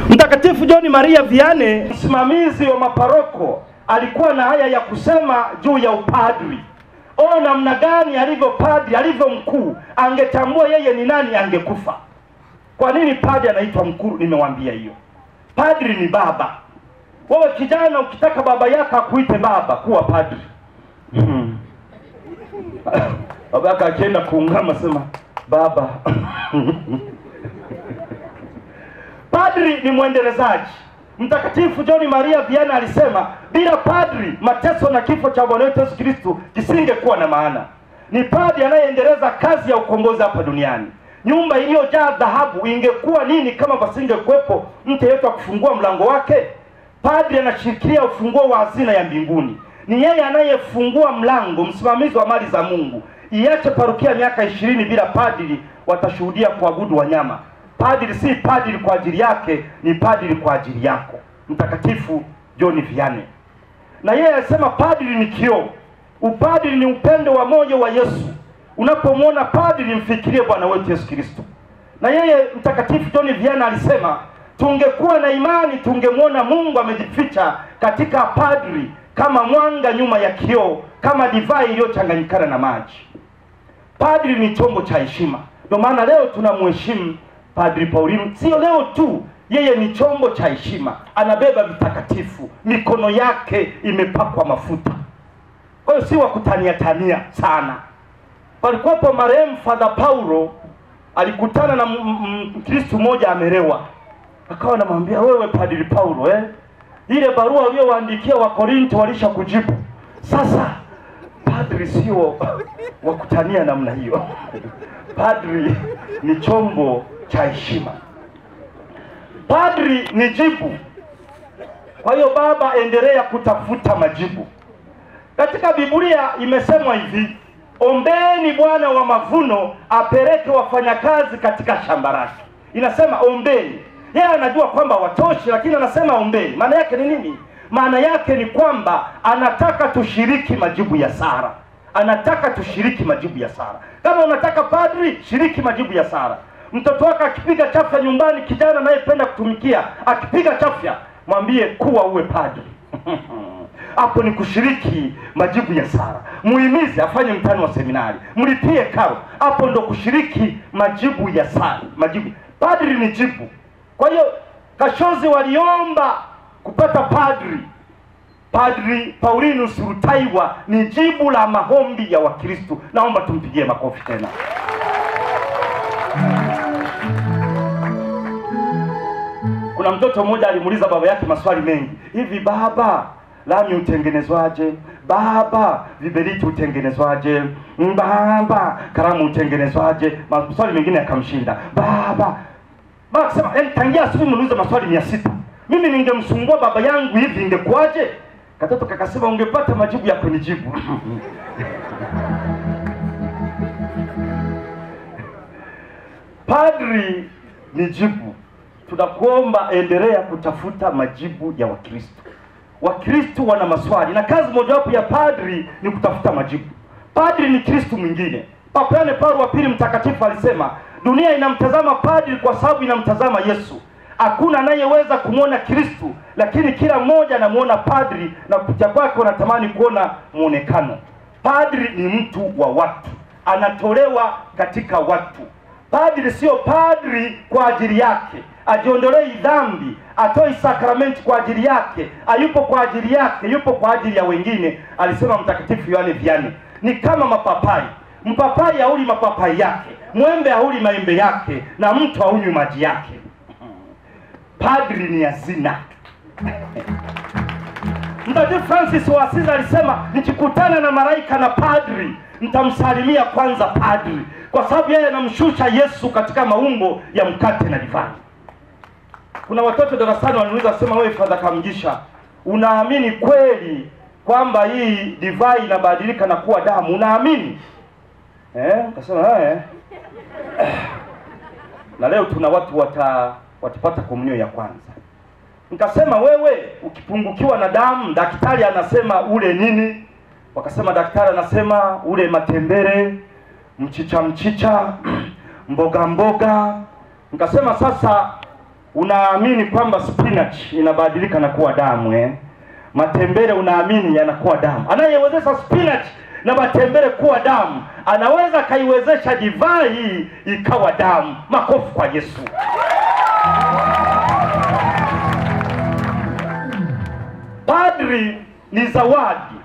Mtakatifu John Maria Vianney, msimamizi wa maparoko, alikuwa na haya ya kusema juu ya upadri. Namna gani alivyo padri, alivyo mkuu, angetambua yeye ni nani angekufa. Kwa nini padri anaitwa mkuu? Nimewaambia hiyo. Padri ni baba. Wewe kijana, ukitaka baba yako akuite baba, kuwa padri. Baba yako akienda kuungama sema baba. Padri ni mwendelezaji. Mtakatifu John Maria Vianney alisema bila padri mateso na kifo cha Bwana wetu Yesu Kristo kisingekuwa na maana. Ni padri anayeendeleza kazi ya ukombozi hapa duniani. Nyumba iliyojaa dhahabu ingekuwa nini kama pasingekuwepo mtu yeyote wa kufungua mlango wake? Padri anashikilia ufunguo wa hazina ya mbinguni. Ni yeye anayefungua mlango, msimamizi wa mali za Mungu. Iache parokia miaka 20 bila padri, watashuhudia kuabudu wanyama. Padri si padri kwa ajili yake, ni padri kwa ajili yako. Mtakatifu John Vianney. Na yeye anasema padri ni kioo. Upadri ni upendo wa moyo wa Yesu. Unapomwona padri mfikirie Bwana wetu Yesu Kristo. Na yeye Mtakatifu John Vianney alisema tungekuwa na imani tungemwona Mungu amejificha katika padri kama mwanga nyuma ya kioo, kama divai iliyochanganyikana na maji. Padri ni chombo cha heshima. Ndio maana leo tunamheshimu Padri Paulino. Sio leo tu, yeye ni chombo cha heshima. Anabeba vitakatifu, mikono yake imepakwa mafuta. Kwa hiyo si wa kutania tania sana. Palikuwepo marehemu Father Paulo, alikutana na Mkristo mmoja amelewa. Akawa anamwambia, wewe Padri Paulo, ile barua uliyowaandikia wa Korinto walishakujibu. Sasa padri sio wa kutania namna hiyo. Padri ni chombo cha heshima. Padri ni jibu. Kwa hiyo baba, endelea kutafuta majibu. Katika Biblia imesemwa hivi, ombeni Bwana wa mavuno apeleke wafanyakazi katika shamba lake. Inasema ombeni. Yeye anajua kwamba watoshi, lakini anasema ombeni. Maana yake ni nini? Maana yake ni kwamba anataka tushiriki majibu ya Sara. Anataka tushiriki majibu ya Sara. Kama unataka padri, shiriki majibu ya Sara. Mtoto wako akipiga chafya nyumbani, kijana anayependa kutumikia, akipiga chafya, mwambie kuwa uwe padri. Hapo ni kushiriki majibu ya Sara. Muhimize afanye mtihani wa seminari, mlipie karo. Hapo ndo kushiriki majibu ya Sara. Majibu. Padri ni jibu. Kwa hiyo Kashozi waliomba kupata padri. Padri Paulinus Rutaiwa ni jibu la maombi ya Wakristo. Naomba tumpigie makofi tena. Kuna mtoto mmoja alimuuliza baba yake maswali mengi. Hivi baba, lami utengenezwaje? Baba, viberiti utengenezwaje? Baba, karamu utengenezwaje? Maswali mengine yakamshinda. Baba sema, tangia asubuhi mnuliza maswali 600. Mimi ningemsumbua baba yangu hivi ingekuaje? Katoto kakasema, ungepata majibu ya kunijibu. Padri ni jibu. Tunakuomba endelea kutafuta majibu ya Wakristo. Wakristo wana maswali, na kazi mojawapo ya padri ni kutafuta majibu. Padri ni Kristo mwingine. Papa Yohane Paulo wa pili mtakatifu alisema, dunia inamtazama padri kwa sababu inamtazama Yesu. Hakuna anayeweza kumwona Kristo, lakini kila mmoja anamuona padri, na kupitia kwake wanatamani kuona muonekano. Padri ni mtu wa watu, anatolewa katika watu. Padri sio padri kwa ajili yake, ajiondolei dhambi, atoi sakramenti kwa ajili yake, hayupo kwa ajili yake, yupo kwa ajili ya wengine. Alisema Mtakatifu Yohane Vianney, ni kama mapapai. Mpapai hauli mapapai yake, mwembe hauli maembe yake, na mtu haunywi maji yake. Padri ni hazina. Mtakatifu Francis wa Asizi alisema, nikikutana na malaika na padri, nitamsalimia kwanza padri, kwa sababu yeye anamshusha Yesu katika maumbo ya mkate na divai. Kuna watoto darasani wanauliza, sema, wewe Father Kamugisha, unaamini kweli kwamba hii divai inabadilika na kuwa damu? Unaamini? Kasema na leo tuna watu watapata komunyo ya kwanza. Nikasema, wewe ukipungukiwa na damu, daktari anasema ule nini? Wakasema daktari anasema ule matembele, mchicha, mboga mboga. Nikasema sasa unaamini kwamba spinach inabadilika na kuwa damu Matembele unaamini yanakuwa damu. Anayewezesha spinach na matembele kuwa damu, anaweza kaiwezesha divai ikawa damu. Makofi kwa Yesu. Padri ni zawadi.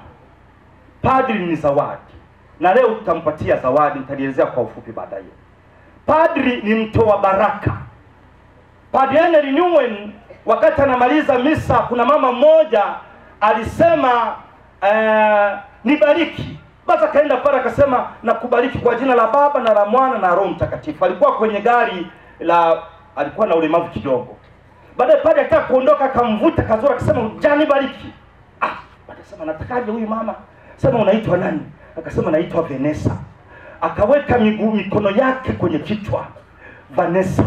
Padri ni zawadi. Na leo tutampatia zawadi, nitalielezea kwa ufupi baadaye. Padri ni mtoa baraka. Padri Henry Newman wakati anamaliza misa, kuna mama mmoja alisema nibariki. Basi akaenda pale akasema nakubariki kwa jina la Baba na la Mwana na Roho Mtakatifu. Alikuwa kwenye gari alikuwa na ulemavu kidogo. Baadaye pale akataka kuondoka, akamvuta kazura akasema jani bariki. Baadaye akasema natakaje huyu mama? Sema unaitwa nani? Akasema naitwa Vanessa. Akaweka mikono yake kwenye kichwa. Vanessa,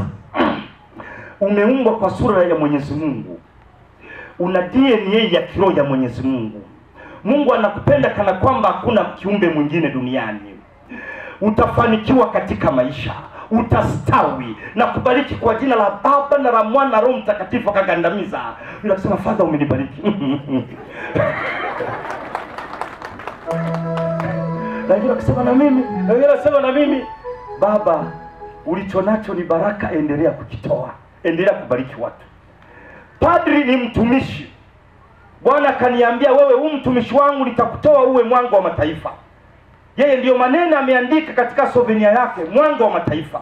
umeumbwa kwa sura ya Mwenyezi Mungu. Una DNA ya kiroho ya Mwenyezi Mungu. Mungu anakupenda kana kwamba hakuna kiumbe mwingine duniani. Utafanikiwa katika maisha, utastawi na kubariki kwa jina la Baba na la Mwana na Roho Mtakatifu. Akagandamiza. Yule akasema Father umenibariki. Na yule akasema na mimi, na yule akasema na mimi. Baba, ulichonacho ni baraka, endelea kukitoa. Endelea kubariki watu. Padri ni mtumishi. Bwana kaniambia wewe mtumishi wangu nitakutoa uwe mwanga wa mataifa. Yeye ndiyo maneno ameandika katika souvenir yake, mwanga wa mataifa.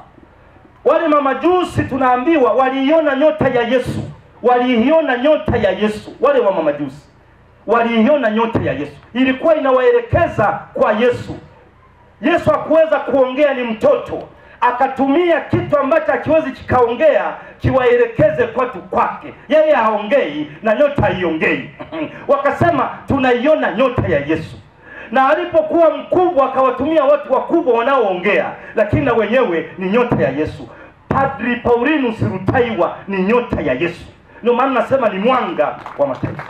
Wale mamajusi tunaambiwa waliiona nyota ya Yesu. Waliiona nyota ya Yesu. Wale wa mamajusi waliiona nyota ya Yesu. Ilikuwa inawaelekeza kwa Yesu. Yesu hakuweza kuongea, ni mtoto. Akatumia kitu ambacho hakiwezi kikaongea kiwaelekeze kwake. Yeye haongei na nyota haiongei. Wakasema tunaiona nyota ya Yesu. Na alipokuwa mkubwa akawatumia watu wakubwa wanaoongea, lakini na wenyewe ni nyota ya Yesu. Padri Paulinus Rutaiwa ni nyota ya Yesu. Ndio maana nasema ni mwanga wa mataifa.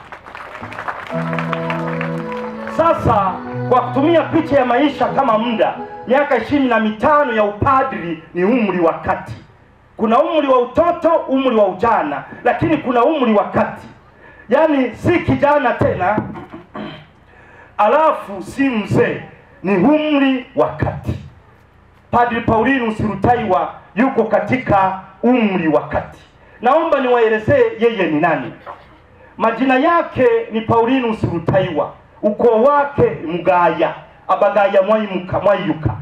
Sasa kwa kutumia picha ya maisha kama muda, miaka 25 ya upadri ni umri wa kati. Kuna umri wa utoto, umri wa ujana, lakini kuna umri wa kati. Yaani si kijana tena alafu si mzee, ni umri wa kati. Padri Paulinus Rutaiwa yuko katika umri wa kati. Naomba niwaelezee yeye ni nani. Majina yake ni Paulinus Rutaiwa. Ukoo wake Mugaya, Abagaya Mwayuka.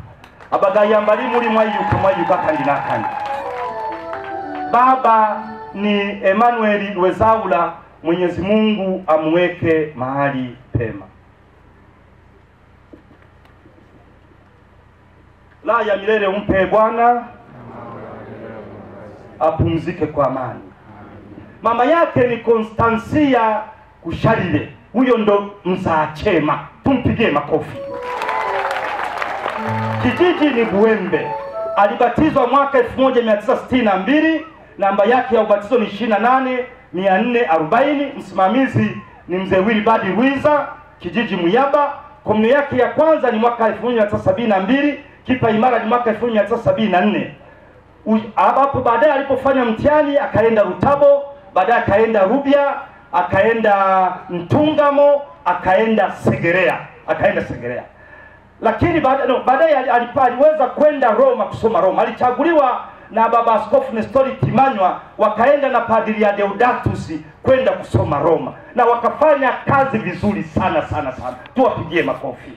Abagaya mbali muri Mwayuka kandi nakandi. Baba ni Emmanuel Rwezaula, Mwenyezi Mungu amweke mahali pema. La ya milele umpe Bwana, apumzike kwa amani. Mama yake ni Konstansia Kusharire. Huyo ndo mzaa chema. Tumpigie makofi. Kijiji ni Buembe. Alibatizwa mwaka 1962. Namba yake ya ubatizo ni 28440. Msimamizi ni Mzee Wilbard Rwiza, kijiji Muyaba. Komunyo yake ya kwanza ni mwaka 1972. Kipa imara ni mwaka 1974. Hapo baadaye alipofanya mtihani akaenda Rutabo, baadaye akaenda Rubya, akaenda Ntungamo, akaenda Segerea. Lakini baadaye aliweza kwenda Roma kusoma Roma. Alichaguliwa na Baba Askofu Nestori Timanywa, wakaenda na Padri ya Deodatus kwenda kusoma Roma. Na wakafanya kazi vizuri sana. Tuwapigie makofi.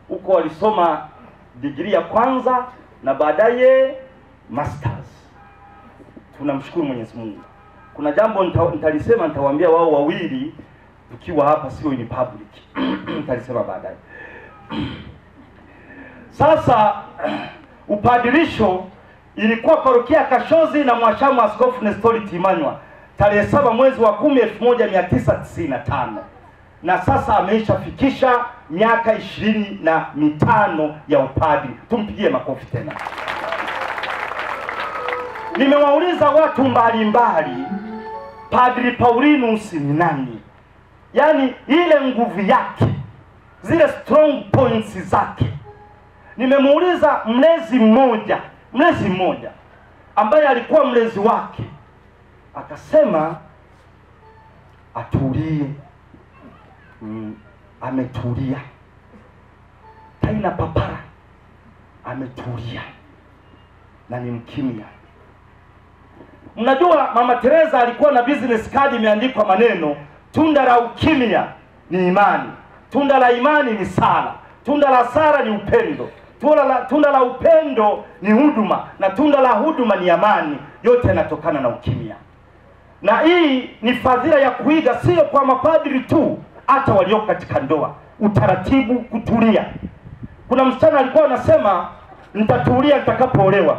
Huko walisoma degree ya kwanza na baadaye masters. Tunamshukuru Mwenyezi Mungu. Kuna jambo nitalisema, nitawaambia wao wawili tukiwa hapa, sio in public. Nitalisema baadaye. Sasa upadirisho ilikuwa parokia Kashozi na Mwashamu Askofu Nestori Timanywa tarehe 7 mwezi wa 10 1995. Na sasa ameishafikisha miaka 25 ya upadri. Tumpigie makofi tena. Nimewauliza watu mbalimbali, Padri Paulinus ni nani? Yaani ile nguvu yake, zile strong points zake. Nimemuuliza mlezi mmoja ambaye alikuwa mlezi wake, akasema atulie. Ametulia. Taina papara ametulia na ni mkimya. Mnajua Mama Teresa alikuwa na business card imeandikwa maneno, tunda la ukimya ni imani, tunda la imani ni sala, tunda la sala ni upendo, tunda la upendo ni huduma, na tunda la huduma ni amani. Yote yanatokana na ukimya. Na hii ni fadhila ya kuiga, sio kwa mapadri tu, hata walioko katika ndoa. Utaratibu, kutulia. Kuna msichana alikuwa anasema nitatulia nitakapoolewa.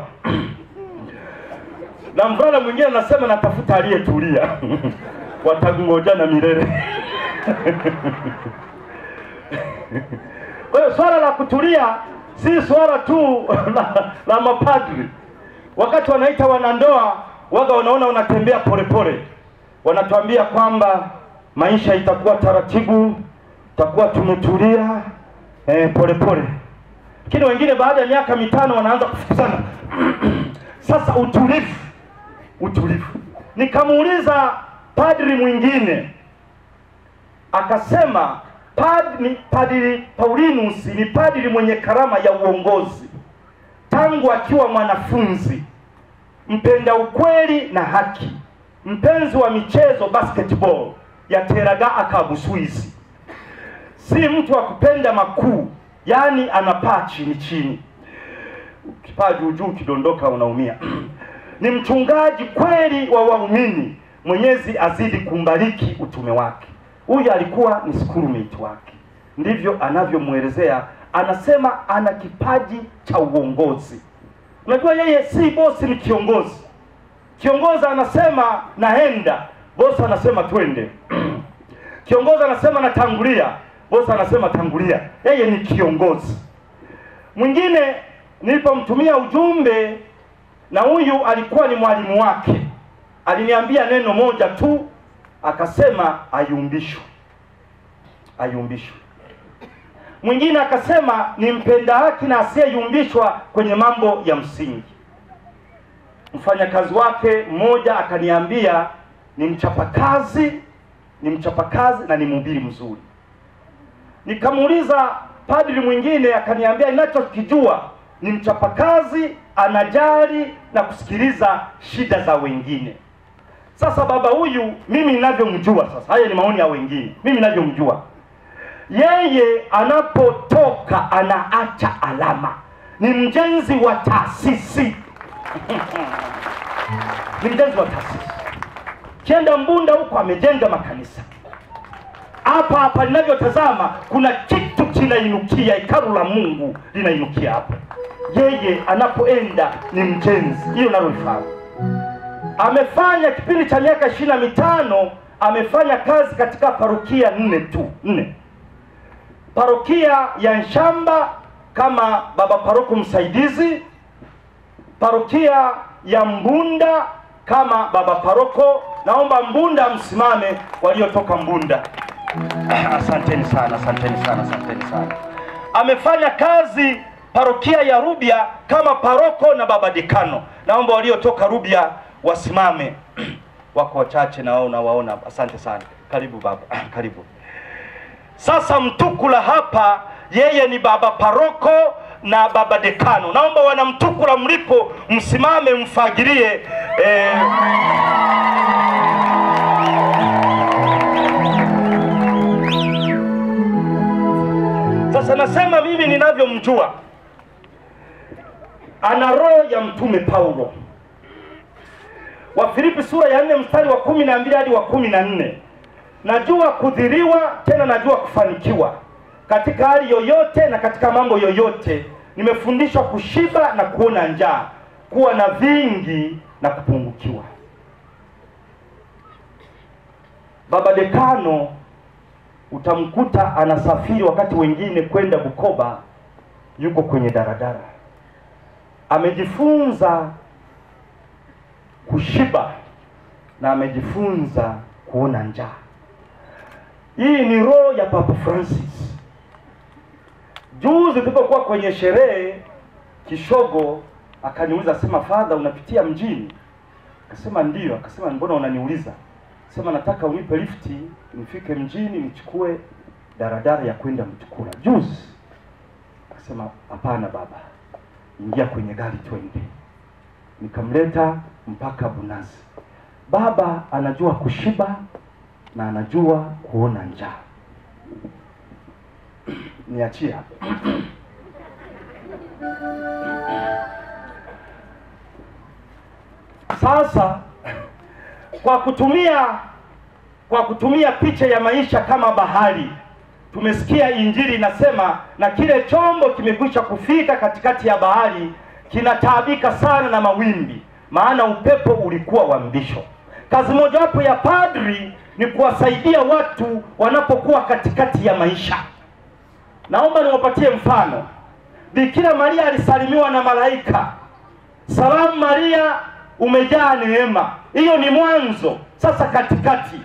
Na mvulana mwingine anasema natafuta aliyetulia. Watangojana milele. Kwa hiyo swala la kutulia si swala tu la mapadri. Wakati wanaita wanandoa, waga wanaona unatembea polepole. Wanatuambia kwamba maisha itakuwa taratibu, itakuwa tumetulia polepole. Lakini wengine baada ya miaka 5 wanaanza kufukuzana. Sasa utulivu. Nikamuuliza padri mwingine, akasema Padri Paulinus ni padri mwenye karama ya uongozi tangu akiwa mwanafunzi, mpenda ukweli na haki, mpenzi wa michezo basketball ya Teraga Akabuswizi. Si mtu wa kupenda makuu, yani anapaa chini. Ukipaa juu kidondoka unaumia. Ni mchungaji kweli wa waumini. Mwenyezi azidi kumbariki utume wake. Huyu alikuwa ni schoolmate wake. Ndivyo anavyomuelezea. Anasema ana kipaji cha uongozi. Unajua yeye si bosi, ni kiongozi. Kiongozi anasema naenda, bosi anasema twende. Kiongozi anasema natangulia, bosi anasema tangulia. Yeye ni kiongozi. Mwingine nilipomtumia ujumbe, na huyu alikuwa ni mwalimu wake, aliniambia neno moja tu, akasema ayumbishwe. Mwingine akasema ni mpenda haki na asiyeyumbishwa kwenye mambo ya msingi. Mfanyakazi wake mmoja akaniambia ni mchapakazi na ni mhubiri mzuri. Nikamuuliza padri mwingine, akaniambia ninachokijua ni mchapakazi, anajali na kusikiliza shida za wengine. Sasa baba huyu mimi ninavyomjua, sasa haya ni maoni ya wengine, mimi ninavyomjua, yeye anapotoka anaacha alama. Ni mjenzi wa taasisi. Ni mjenzi wa taasisi. Kienda Mbunda huko amejenga makanisa. Hapa ninavyotazama kuna kitu kinainukia, hekalu la Mungu linainukia hapa. Yeye anapoenda ni mjenzi. Hiyo naloifahamu. Amefanya kipindi cha miaka 25, amefanya kazi katika parokia 4. Parokia ya Nshamba kama baba paroko msaidizi, parokia ya Mbunda kama baba paroko. Naomba Mbunda msimame, waliotoka Mbunda. Asanteni sana. Amefanya kazi parokia ya Rubya kama paroko na baba dekano. Naomba waliotoka Rubya wasimame. Wako wachache na wao nawaona. Asante sana. Karibu baba. Karibu. Sasa Mtukula hapa, yeye ni baba paroko na baba dekano. Naomba wana Mtukula mlipo msimame mfagilie. Sasa nasema mimi ninavyomjua, ana roho ya mtume Paulo. Wafilipi sura ya 4 mstari wa 12 hadi wa 14. Najua kudhiriwa, tena najua kufanikiwa. Katika hali yoyote na katika mambo yoyote, nimefundishwa kushiba na kuona njaa, kuwa na vingi na kupungukiwa. Baba dekano utamkuta anasafiri wakati wengine kwenda Bukoba, yuko kwenye daradara. Amejifunza kushiba na amejifunza kuona njaa. Hii ni roho ya Papa Francis. Juzi tulipokuwa kwenye sherehe, kishogo akaniuliza, sema Father, unapitia mjini? Akasema ndio. Akasema mbona unaniuliza? Sema nataka unipe lifti nifike mjini nichukue daradara ya kwenda Mtukula. Juzi akasema hapana baba, ingia kwenye gari twende. Nikamleta mpaka Bunazi. Baba anajua kushiba na anajua kuona njaa. Niachia. Sasa kwa kutumia picha ya maisha kama bahari, tumesikia Injili inasema na kile chombo kimekwisha kufika katikati ya bahari, kinataabika sana na mawimbi, maana upepo ulikuwa wa mbisho. Kazi mojawapo ya padri ni kuwasaidia watu wanapokuwa katikati ya maisha. Naomba niwapatie mfano. Bikira Maria alisalimiwa na malaika, salamu Maria, umejaa neema. Hiyo ni mwanzo. Sasa katikati,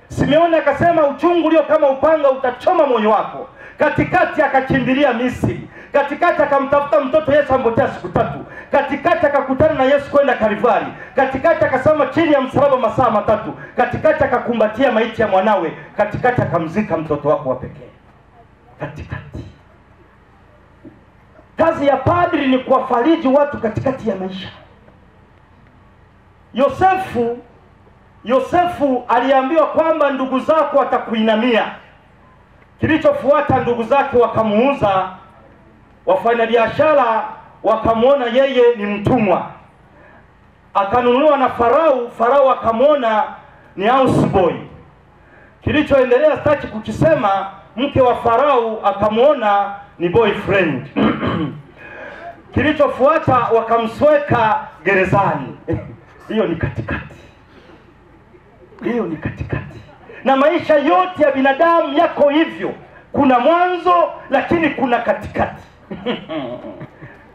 Simeoni akasema uchungu ulio kama upanga utachoma moyo wako. Katikati akakimbilia Misri. Katikati akamtafuta mtoto Yesu ampotea siku 3. Katikati akakutana na Yesu kwenda Kalvari. Katikati akasema chini ya msalaba masaa 3. Katikati akakumbatia maiti ya mwanawe. Katikati akamzika mtoto wako wa pekee. Katikati. Kazi ya padri ni kuwafariji watu katikati ya maisha. Yosefu aliambiwa kwamba ndugu zako watakuinamia. Kilichofuata, ndugu zake wakamuuza, wafanyabiashara wakamuona yeye ni mtumwa. Akanunuliwa na Farao akamuona ni houseboy. Kilichoendelea sitaki kukisema, mke wa Farao akamuona ni boyfriend. Kilichofuata wakamsweka gerezani. Hiyo ni katikati. Hiyo ni katikati. Na maisha yote ya binadamu yako hivyo. Kuna mwanzo lakini kuna katikati.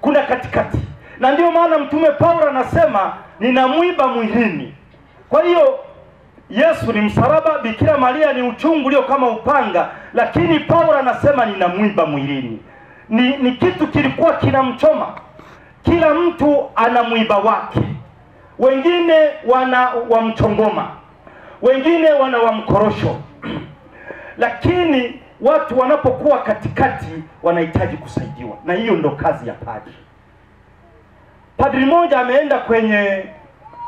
Kuna katikati. Na ndio maana Mtume Paulo anasema nina mwiba mwilini. Kwa hiyo Yesu ni msalaba, Bikira Maria ni uchungu ulio kama upanga, lakini Paulo anasema nina mwiba mwilini. Ni kitu kilikuwa kinamchoma. Kila mtu ana mwiba wake. Wengine wana wa mchongoma, wengine wana wa mkorosho. Lakini watu wanapokuwa katikati wanahitaji kusaidiwa, na hiyo ndo kazi ya padri. Padri mmoja ameenda kwenye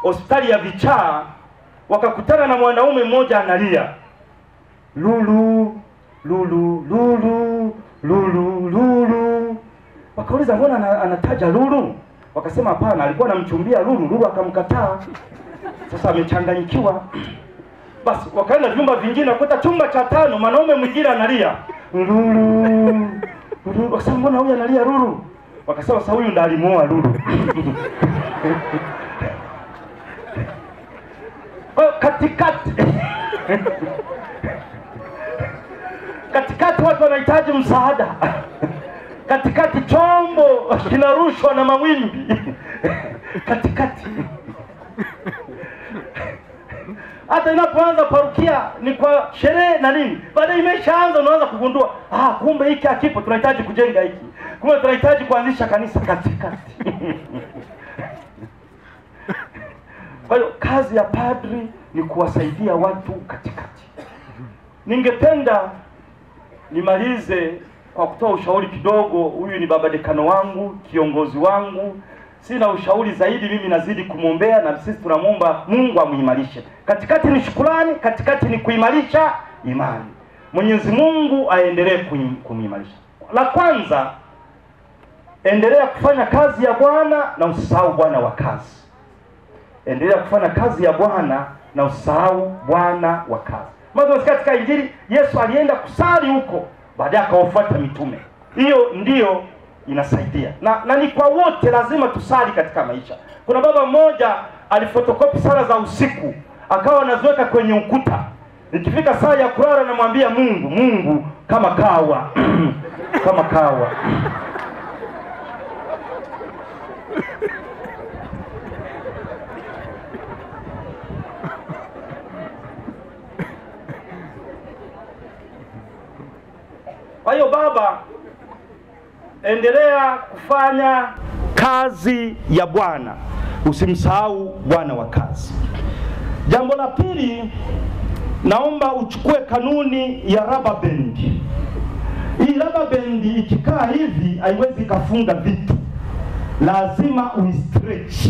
hospitali ya vichaa, wakakutana na mwanaume mmoja analia, lulu lulu lulu lulu lulu. Wakauliza mbona anataja lulu? Wakasema hapana, alikuwa anamchumbia lulu akamkataa. Sasa amechanganyikiwa. Basi wakaenda vyumba vingine, wakakuta chumba cha 5 mwanaume mwingine analia lulu. Wakasema mbona huyu analia lulu? Wakasema sasa huyu ndo alimuoa lulu. Katikati. Katikati watu wanahitaji msaada. Katikati chombo kinarushwa na mawimbi. Katikati. Hata inapoanza parukia ni kwa sherehe na nini, baadaye imeshaanza unaanza kugundua kumbe hiki hakipo, tunahitaji kujenga hiki, kumbe tunahitaji kuanzisha kanisa. Katikati. Kwa hiyo kazi ya padri ni kuwasaidia watu katikati. Ningependa nimalize kwa kutoa ushauri kidogo. Huyu ni baba dekano wangu, kiongozi wangu. Sina ushauri zaidi, mimi nazidi kumwombea, na sisi tunamuomba Mungu amuimarishe. Katikati ni shukrani, katikati ni kuimarisha imani. Mwenyezi Mungu aendelee kumuimarisha. La kwanza, endelea kufanya kazi ya Bwana na usisahau bwana wa kazi. Endelea kufanya kazi ya Bwana na usisahau bwana wa kazi. Maana katika Injili Yesu alienda kusali huko, baadaye akawafuata mitume. Hiyo ndiyo inasaidia. Na ni kwa wote lazima tusali katika maisha. Kuna baba mmoja alifotokopi sala za usiku, akawa anaziweka kwenye ukuta. Ikifika saa ya kulala anamwambia Mungu kama kawa. Kama kawa. Kwa hiyo baba, endelea kufanya kazi ya Bwana, usimsahau Bwana wa kazi. Jambo la pili, naomba uchukue kanuni ya rubber band. Hii rubber band ikikaa hivi haiwezi kafunga vitu, lazima uistretch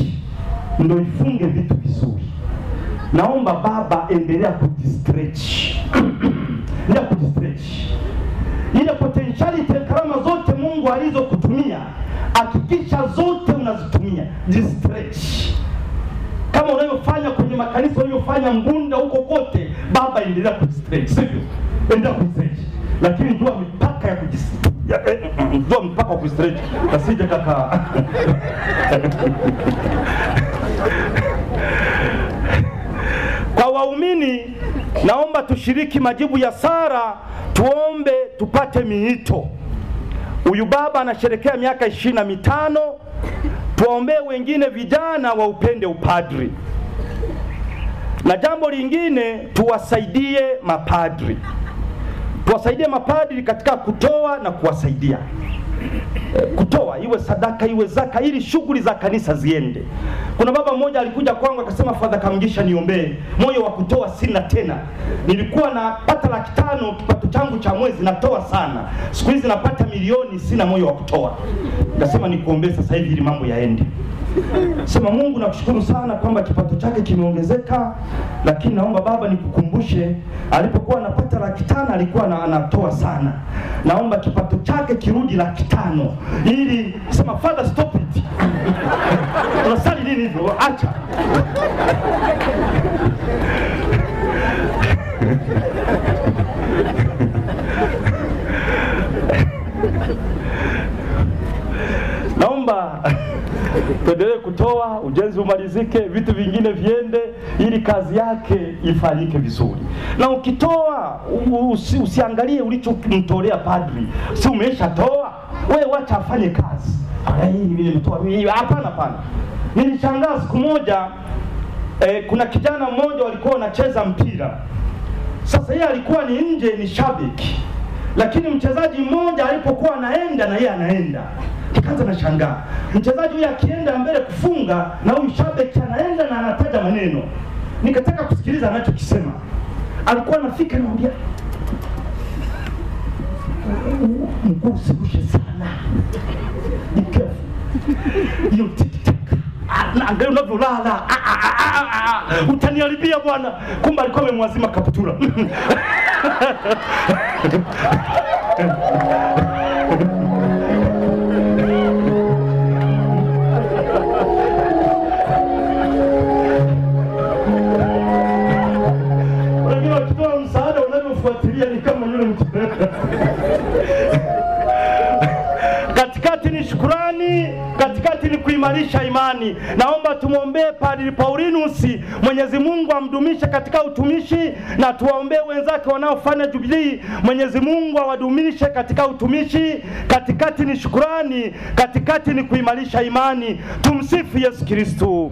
ndio ifunge vitu vizuri. Naomba baba, endelea kujistretch. Ndio kujistretch. Ile potentiality, karama zote Mungu alizokutumia, hakikisha zote unazitumia. Jistretch. Kama unayofanya kwenye makanisa, unayofanya Mbunda huko kote, baba, endelea kujistretch. Sivyo? Endelea kujistretch. Lakini jua mipaka ya kujistretch. Jua mpaka wa kujistretch. Asije kaka. Kwa waumini, naomba tushiriki majibu ya Sara, tuombe tupate miito. Huyu baba anasherehekea miaka 25, tuwaombee wengine vijana wa upende upadri. Na jambo lingine, tuwasaidie mapadri. Tuwasaidie mapadri katika kutoa na kuwasaidia. Kutoa, iwe sadaka, iwe zaka, ili shughuli za kanisa ziende. Kuna baba mmoja alikuja kwangu akasema, Father Kamugisha, niombee, moyo wa kutoa sina tena. Nilikuwa napata 500 kipato changu cha mwezi, natoa sana. Siku hizi napata milioni, sina moyo wa kutoa. Nikasema nikuombee sasa hivi ili mambo yaende. Sema, Mungu nakushukuru sana kwamba kipato chake kimeongezeka, lakini naomba baba nikukumbushe, alipokuwa anapata 500 alikuwa anatoa sana. Naomba kipato chake kirudi 500 ili, sema Father stop it. Unasali nini hivyo? Acha. Naomba tuendelee kutoa, ujenzi umalizike, vitu vingine viende, ili kazi yake ifanyike vizuri. Na ukitoa, usiangalie ulichomtolea padri. Si umeshatoa, wewe wacha afanye kazi. Mimi nimetoa mimi. Hapana. Nilishangaa siku moja, kuna kijana mmoja walikuwa wanacheza mpira. Sasa yeye alikuwa ni nje, ni shabiki. Lakini mchezaji mmoja alipokuwa anaenda na yeye anaenda. Kikaanza na shangaa. Mchezaji huyu akienda mbele kufunga na huyu shabiki anaenda na anataja maneno. Nikataka kusikiliza anachokisema. Alikuwa anafika anamwambia, mguu usirushe sana. Ikafu. Hiyo tik-tak. Angalia unavyolala. Utaniharibia bwana. Kumbe alikuwa amemwazima kaptura. Katikati ni shukrani, katikati ni kuimarisha imani. Naomba tumuombee Padri Paulinus, Mwenyezi Mungu amdumishe katika utumishi, na tuwaombee wenzake wanaofanya jubilii, Mwenyezi Mungu awadumishe katika utumishi. Katikati ni shukrani, katikati ni kuimarisha imani. Tumsifu Yesu Kristo.